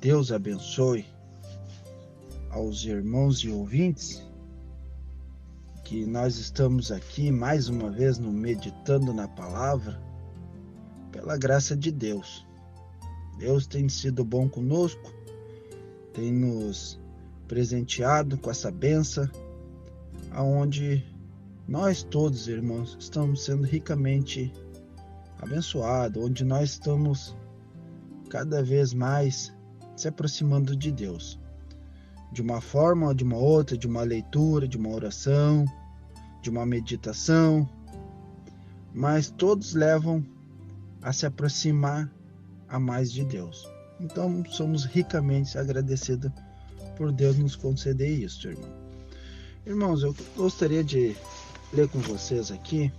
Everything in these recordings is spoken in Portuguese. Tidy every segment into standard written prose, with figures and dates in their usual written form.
Deus abençoe aos irmãos e ouvintes, que nós estamos aqui mais uma vez no Meditando na Palavra, pela graça de Deus. Deus tem sido bom conosco, tem nos presenteado com essa bênção, aonde nós todos, irmãos, estamos sendo ricamente abençoados, onde nós estamos cada vez mais se aproximando de Deus, de uma forma ou de uma outra, de uma leitura, de uma oração, de uma meditação, mas todos levam a se aproximar a mais de Deus. Então somos ricamente agradecidos por Deus nos conceder isso, irmão. Irmãos, eu gostaria de ler com vocês aqui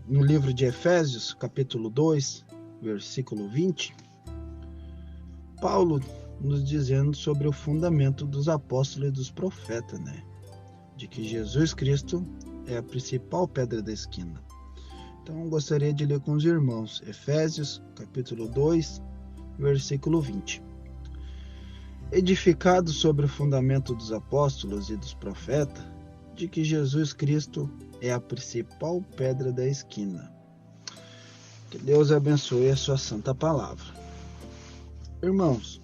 no livro de Efésios, capítulo 2, versículo 20, Paulo nos dizendo sobre o fundamento dos apóstolos e dos profetas, de que Jesus Cristo é a principal pedra da esquina. Então eu gostaria de ler com os irmãos Efésios capítulo 2, versículo 20. Edificado sobre o fundamento dos apóstolos e dos profetas, de que Jesus Cristo é a principal pedra da esquina. Que Deus abençoe a sua santa palavra. Irmãos,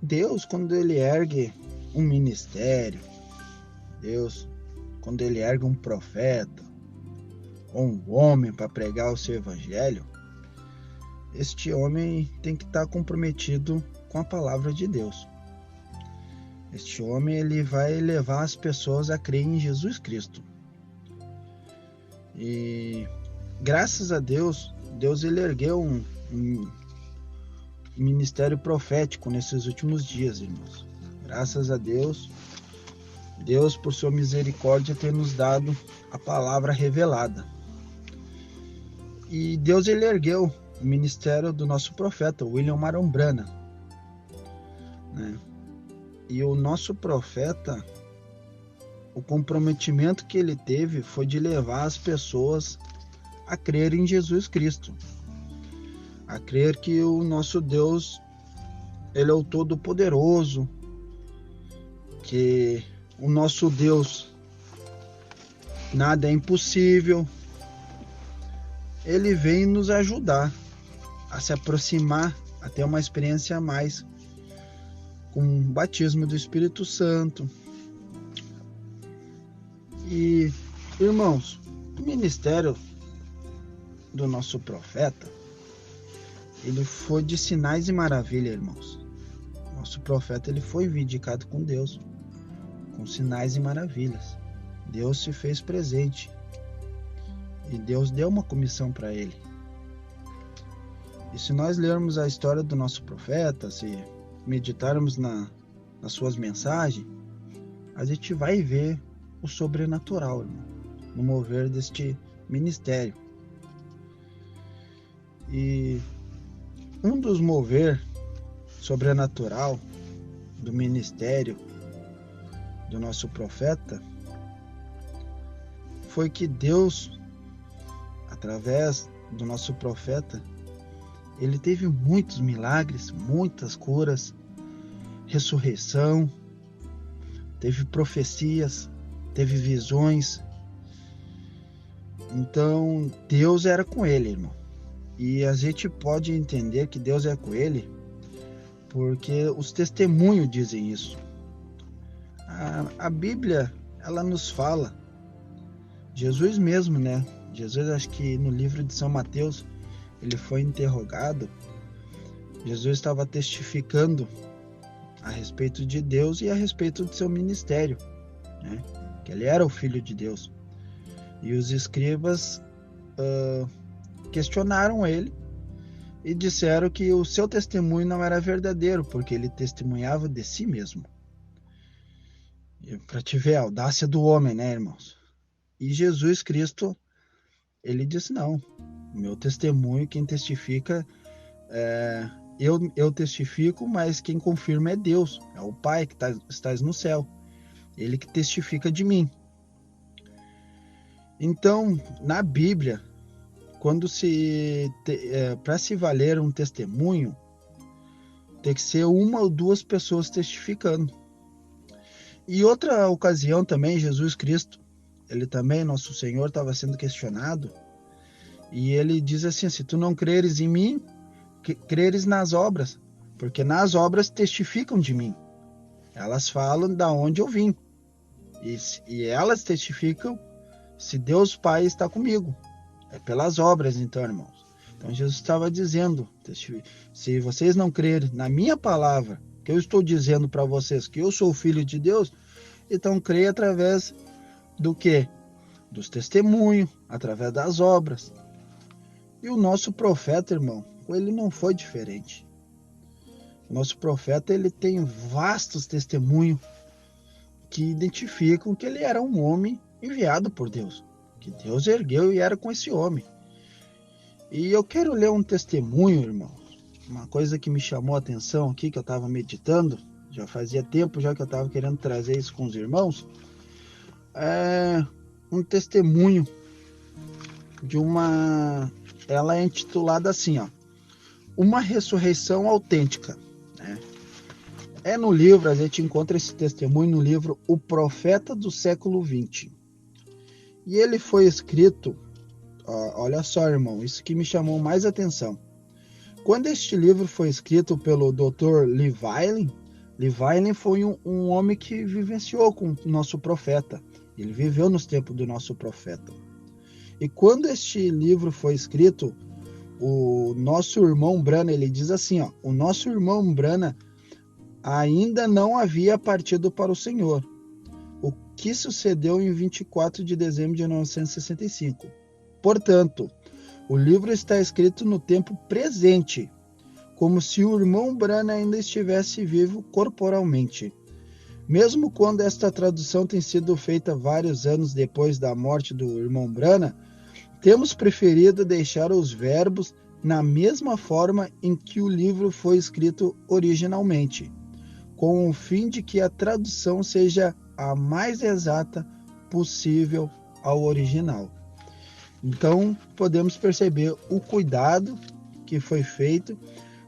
Deus, quando Ele ergue um ministério, Deus, quando Ele ergue um profeta ou um homem para pregar o seu evangelho, este homem tem que estar comprometido com a palavra de Deus. Este homem, ele vai levar as pessoas a crer em Jesus Cristo. E graças a Deus, ele ergueu um ministério profético nesses últimos dias, irmãos. Graças a Deus, por sua misericórdia, tem nos dado a palavra revelada. E Deus, ele ergueu o ministério do nosso profeta, William Marombrana, E o nosso profeta, o comprometimento que ele teve foi de levar as pessoas a crer em Jesus Cristo, a crer que o nosso Deus, Ele é o Todo-Poderoso, que o nosso Deus, nada é impossível. Ele vem nos ajudar a se aproximar, a ter uma experiência a mais com o batismo do Espírito Santo. E, irmãos, o ministério do nosso profeta, ele foi de sinais e maravilhas, irmãos. Nosso profeta, ele foi vindicado com Deus, com sinais e maravilhas. Deus se fez presente e Deus deu uma comissão para ele. E se nós lermos a história do nosso profeta, se meditarmos nas suas mensagens, a gente vai ver o sobrenatural, irmão, no mover deste ministério. E um dos mover sobrenatural do ministério do nosso profeta foi que Deus, através do nosso profeta, ele teve muitos milagres, muitas curas, ressurreição, teve profecias, teve visões. Então Deus era com ele, irmão. E a gente pode entender que Deus é com ele porque os testemunhos dizem isso. A Bíblia, ela nos fala, Jesus mesmo, Jesus, acho que no livro de São Mateus, ele foi interrogado Jesus estava testificando a respeito de Deus e a respeito de seu ministério, né? Que ele era o Filho de Deus. E os escribas questionaram ele e disseram que o seu testemunho não era verdadeiro, porque ele testemunhava de si mesmo. Para te ver a audácia do homem, né, irmãos? E Jesus Cristo, ele disse: não, o meu testemunho, quem testifica, eu testifico, mas quem confirma é Deus, é o Pai que estás no céu, ele que testifica de mim. Então, na Bíblia, quando para se valer um testemunho, tem que ser uma ou duas pessoas testificando. E outra ocasião também, Jesus Cristo, ele também, nosso Senhor, estava sendo questionado, e ele diz assim: se tu não creres em mim, creres nas obras, porque nas obras testificam de mim, elas falam da onde eu vim, e elas testificam se Deus Pai está comigo. É pelas obras, então, irmãos. Então Jesus estava dizendo: se vocês não crerem na minha palavra, que eu estou dizendo para vocês que eu sou o Filho de Deus, então creia através do quê? Dos testemunhos, através das obras. E o nosso profeta, irmão, ele não foi diferente. O nosso profeta, ele tem vastos testemunhos que identificam que ele era um homem enviado por Deus, que Deus ergueu e era com esse homem. E eu quero ler um testemunho, irmão, uma coisa que me chamou a atenção aqui, que eu estava meditando, já fazia tempo já que eu estava querendo trazer isso com os irmãos, é um testemunho de ela é intitulada assim, ó, Uma Ressurreição Autêntica, né? É no livro, a gente encontra esse testemunho no livro O Profeta do Século XX. E ele foi escrito, olha só, irmão, isso que me chamou mais atenção. Quando este livro foi escrito pelo Dr. Livine foi um homem que vivenciou com o nosso profeta. Ele viveu nos tempos do nosso profeta. E quando este livro foi escrito, o nosso irmão Branham, ele diz assim, ó, o nosso irmão Branham ainda não havia partido para o Senhor, o que sucedeu em 24 de dezembro de 1965. Portanto, o livro está escrito no tempo presente, como se o irmão Branham ainda estivesse vivo corporalmente. Mesmo quando esta tradução tem sido feita vários anos depois da morte do irmão Branham, temos preferido deixar os verbos na mesma forma em que o livro foi escrito originalmente, com o fim de que a tradução seja a mais exata possível ao original. Então, podemos perceber o cuidado que foi feito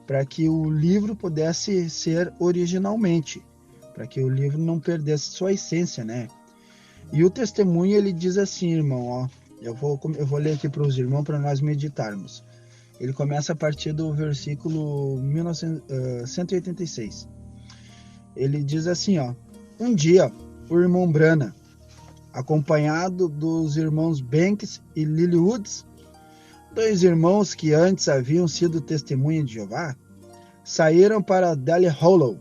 para que o livro pudesse ser originalmente, para que o livro não perdesse sua essência, né? E o testemunho, ele diz assim, irmão, ó, eu vou ler aqui para os irmãos para nós meditarmos. Ele começa a partir do versículo 186. Ele diz assim, ó, um dia o irmão Branham, acompanhado dos irmãos Banks e Lily Woods, dois irmãos que antes haviam sido testemunhas de Jeová, saíram para Delhi Hollow,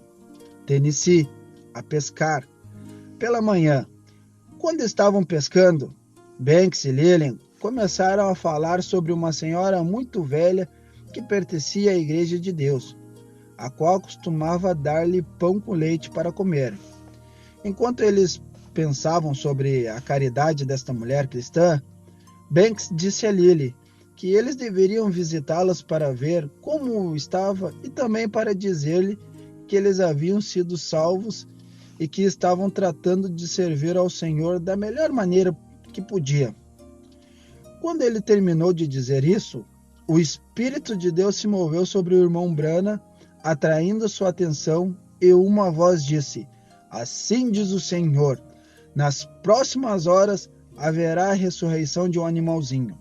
Tennessee, a pescar. Pela manhã, quando estavam pescando, Banks e Lillian começaram a falar sobre uma senhora muito velha que pertencia à Igreja de Deus, a qual costumava dar-lhe pão com leite para comer. Enquanto eles pensavam sobre a caridade desta mulher cristã, Banks disse a Lily que eles deveriam visitá-las para ver como estava e também para dizer-lhe que eles haviam sido salvos e que estavam tratando de servir ao Senhor da melhor maneira que podia. Quando ele terminou de dizer isso, o Espírito de Deus se moveu sobre o irmão Branham, atraindo sua atenção, e uma voz disse: assim diz o Senhor, nas próximas horas haverá a ressurreição de um animalzinho.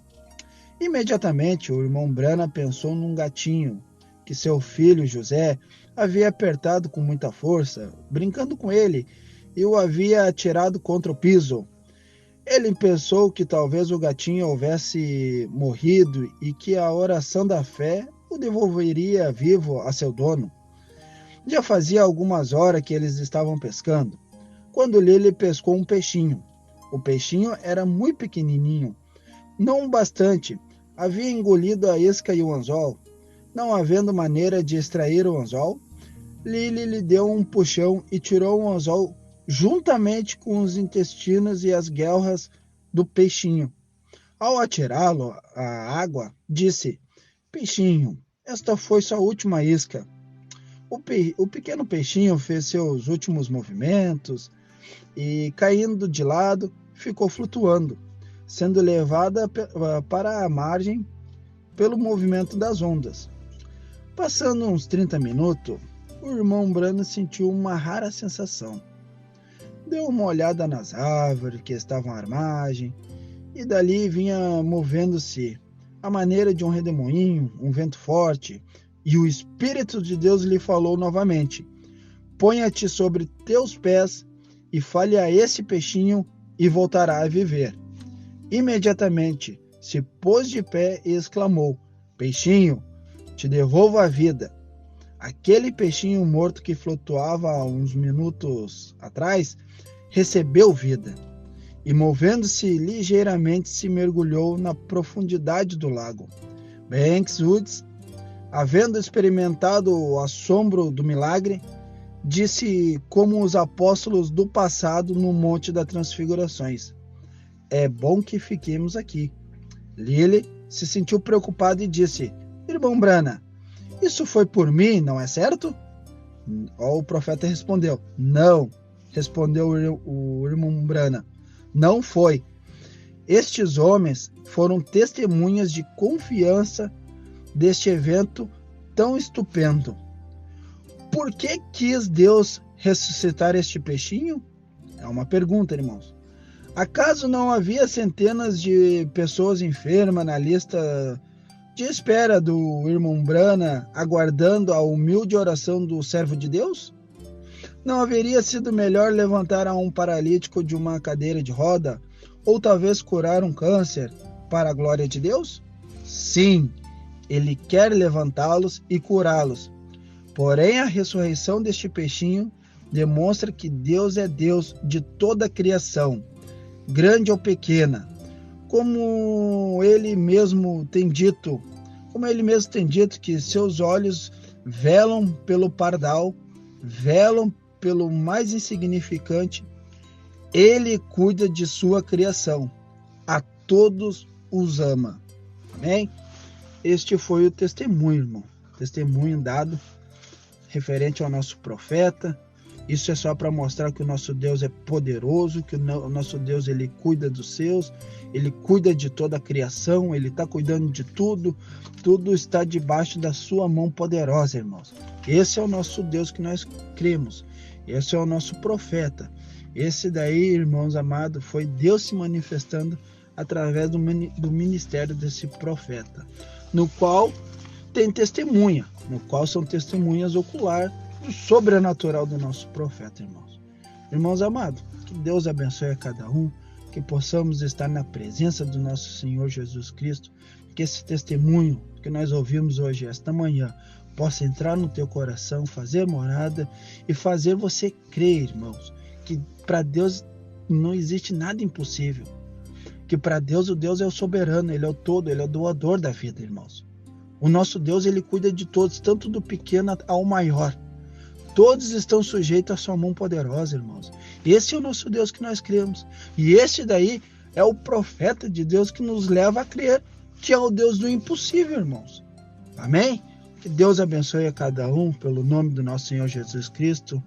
Imediatamente o irmão Branham pensou num gatinho que seu filho José havia apertado com muita força, brincando com ele, e o havia atirado contra o piso. Ele pensou que talvez o gatinho houvesse morrido e que a oração da fé o devolveria vivo a seu dono. Já fazia algumas horas que eles estavam pescando, quando Lily pescou um peixinho. O peixinho era muito pequenininho, não bastante, havia engolido a isca e o anzol. Não havendo maneira de extrair o anzol, Lily lhe deu um puxão e tirou o anzol juntamente com os intestinos e as guelras do peixinho. Ao atirá-lo à água, disse: Peixinho, esta foi sua última isca. O pequeno peixinho fez seus últimos movimentos e, caindo de lado, ficou flutuando, sendo levada para a margem pelo movimento das ondas. Passando uns 30 minutos, o irmão Branham sentiu uma rara sensação. Deu uma olhada nas árvores que estavam à margem, e dali vinha movendo-se, à maneira de um redemoinho, um vento forte, e o Espírito de Deus lhe falou novamente: Ponha-te sobre teus pés e fale a esse peixinho e voltará a viver. Imediatamente se pôs de pé e exclamou: Peixinho, te devolvo a vida. Aquele peixinho morto que flutuava há uns minutos atrás recebeu vida e, movendo-se ligeiramente, se mergulhou na profundidade do lago. Banks Woods, havendo experimentado o assombro do milagre, disse como os apóstolos do passado no Monte das Transfigurações: É bom que fiquemos aqui. Lily se sentiu preocupada e disse: Irmão Branham, isso foi por mim, não é certo? O profeta respondeu: Não, respondeu o irmão Branham, não foi. Estes homens foram testemunhas de confiança deste evento tão estupendo. Por que quis Deus ressuscitar este peixinho? É uma pergunta, irmãos. Acaso não havia centenas de pessoas enfermas na lista de espera do irmão Branham, aguardando a humilde oração do servo de Deus? Não haveria sido melhor levantar a um paralítico de uma cadeira de roda, ou talvez curar um câncer, para a glória de Deus? Sim, Ele quer levantá-los e curá-los. Porém, a ressurreição deste peixinho demonstra que Deus é Deus de toda a criação, grande ou pequena, como ele mesmo tem dito que seus olhos velam pelo pardal, velam pelo mais insignificante. Ele cuida de sua criação, a todos os ama. Amém? Este foi o testemunho, irmão, testemunho dado referente ao nosso profeta. Isso é só para mostrar que o nosso Deus é poderoso, que o nosso Deus ele cuida dos seus, ele cuida de toda a criação, ele está cuidando de tudo, tudo está debaixo da sua mão poderosa, irmãos. Esse é o nosso Deus que nós cremos, esse é o nosso profeta. Esse daí, irmãos amados, foi Deus se manifestando através do ministério desse profeta, no qual tem testemunha, no qual são testemunhas oculares do sobrenatural do nosso profeta, irmãos. Irmãos amados, que Deus abençoe a cada um, que possamos estar na presença do nosso Senhor Jesus Cristo, que esse testemunho que nós ouvimos hoje, esta manhã, possa entrar no teu coração, fazer morada e fazer você crer, irmãos, que para Deus não existe nada impossível, que para Deus o Deus é o soberano, Ele é o todo, Ele é o doador da vida, irmãos. O nosso Deus, Ele cuida de todos, tanto do pequeno ao maior. Todos estão sujeitos à sua mão poderosa, irmãos. Esse é o nosso Deus que nós cremos. E esse daí é o profeta de Deus que nos leva a crer que é o Deus do impossível, irmãos. Amém? Que Deus abençoe a cada um, pelo nome do nosso Senhor Jesus Cristo.